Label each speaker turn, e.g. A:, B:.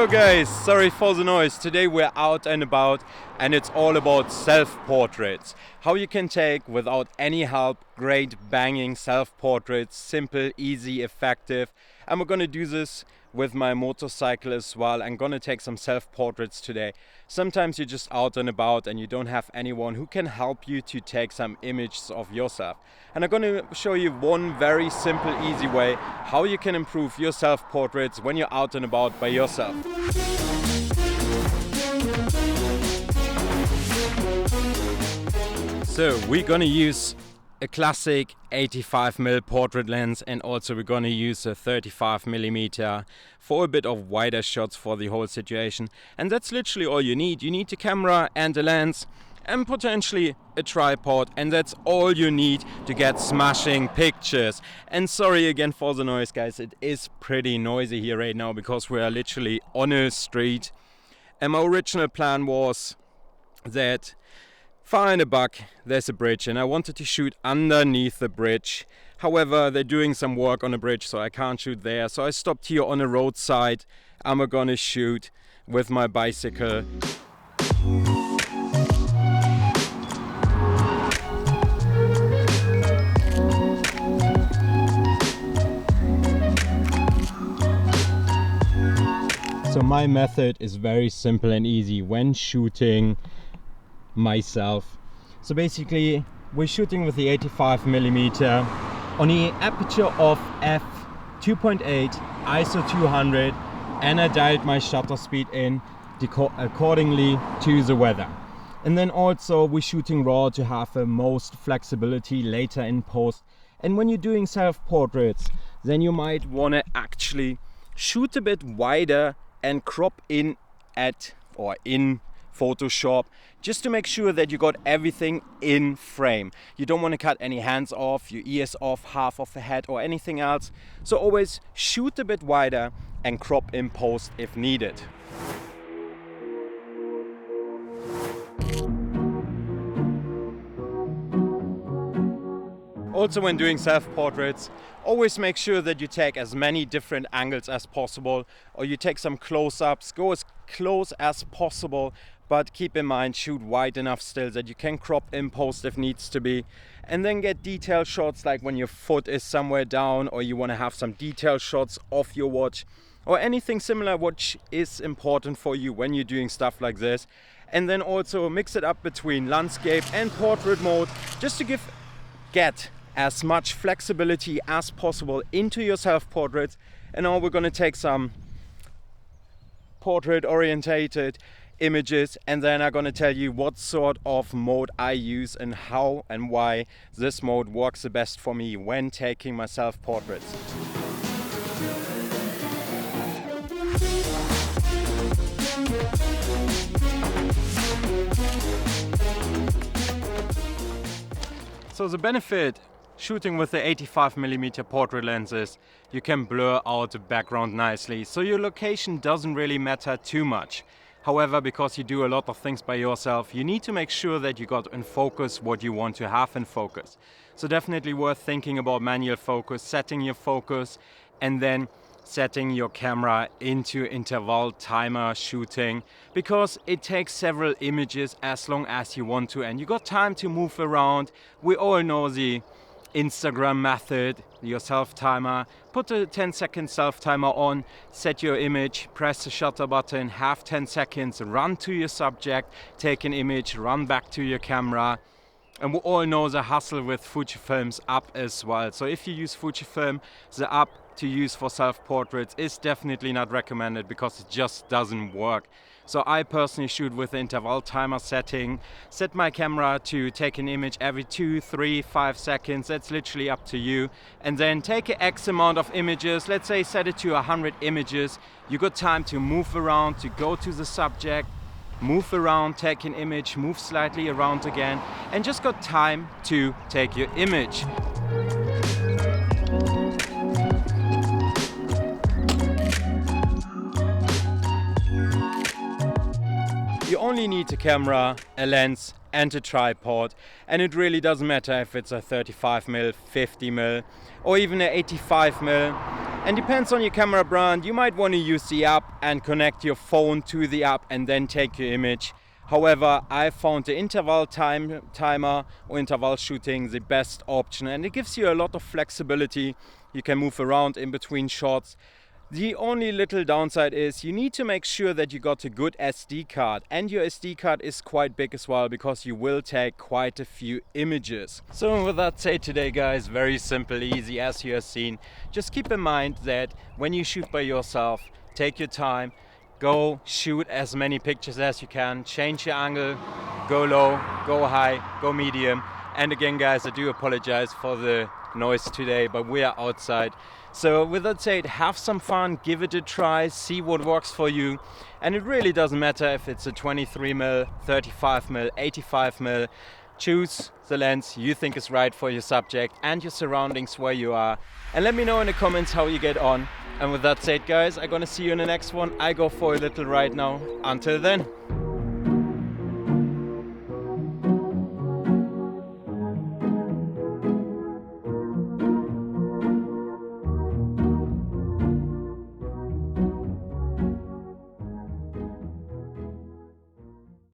A: Yo guys, sorry for the noise. Today we're out and about and it's all about self-portraits. How you can take, without any help, great banging self-portraits, simple, easy, effective. And we're gonna do this with my motorcycle as well. I'm gonna take some self-portraits today. Sometimes you're just out and about and you don't have anyone who can help you to take some images of yourself. And I'm gonna show you one very simple, easy way how you can improve your self-portraits when you're out and about by yourself. So we're gonna use a classic 85mm portrait lens, and also we're gonna use a 35mm for a bit of wider shots for the whole situation. And that's literally all you need. You need a camera and a lens and potentially a tripod, and that's all you need to get smashing pictures. And sorry again for the noise, guys. It is pretty noisy here right now because we are literally on a street. And my original plan was that far in the back there's a bridge and I wanted to shoot underneath the bridge. However, they're doing some work on the bridge, so I can't shoot there. So I stopped here on the roadside and we're gonna shoot with my bicycle. So my method is very simple and easy when shooting myself. So basically we're shooting with the 85mm on the aperture of f2.8, ISO 200, and I dialed my shutter speed in accordingly to the weather. And then also we're shooting raw to have the most flexibility later in post. And when you're doing self-portraits, then you might want to actually shoot a bit wider and crop in in Photoshop, just to make sure that you got everything in frame. You don't want to cut any hands off, your ears off, half of the head or anything else. So always shoot a bit wider and crop in post if needed. Also, when doing self-portraits, always make sure that you take as many different angles as possible, or you take some close-ups, go as close as possible, but keep in mind, shoot wide enough still that you can crop in post if needs to be. And then get detail shots like when your foot is somewhere down, or you want to have some detail shots of your watch, or anything similar which is important for you when you're doing stuff like this. And then also mix it up between landscape and portrait mode, just to get as much flexibility as possible into your self-portraits. And now we're going to take some portrait orientated images, and then I'm going to tell you what sort of mode I use and how and why this mode works the best for me when taking my self-portraits. So the benefit shooting with the 85mm portrait lenses, you can blur out the background nicely, so your location doesn't really matter too much. However, because you do a lot of things by yourself, you need to make sure that you got in focus what you want to have in focus. So definitely worth thinking about manual focus, setting your focus, and then setting your camera into interval timer shooting, because it takes several images as long as you want to and you got time to move around. We all know the Instagram method, your self timer. Put a 10-second self timer on, set your image, press the shutter button, have 10 seconds, run to your subject, take an image, run back to your camera. And we all know the hassle with Fujifilm's app as well. So if you use Fujifilm, the app to use for self-portraits is definitely not recommended because it just doesn't work. So I personally shoot with the interval timer setting, set my camera to take an image every 2, 3, 5 seconds, that's literally up to you. And then take an X amount of images, let's say set it to 100 images. You got time to move around, to go to the subject, move around, take an image, move slightly around again, and just got time to take your image. You only only need a camera, a lens and a tripod, and it really doesn't matter if it's a 35mm, 50mm or even an 85mm. And depends on your camera brand, you might want to use the app and connect your phone to the app and then take your image. However, I found the interval timer or interval shooting the best option, and it gives you a lot of flexibility. You can move around in between shots. The only little downside is you need to make sure that you got a good SD card, and your SD card is quite big as well, because you will take quite a few images. So with that said today guys, very simple, easy as you have seen. Just keep in mind that when you shoot by yourself, take your time, go shoot as many pictures as you can, change your angle, go low, go high, go medium. And again guys, I do apologize for the noise today, but we are outside. So with that said, have some fun, give it a try, see what works for you. And it really doesn't matter if it's a 23mm, 35mm, 85mm. Choose the lens you think is right for your subject and your surroundings where you are. And let me know in the comments how you get on. And with that said guys, I'm gonna see you in the next one. I go for a little ride now. Until then.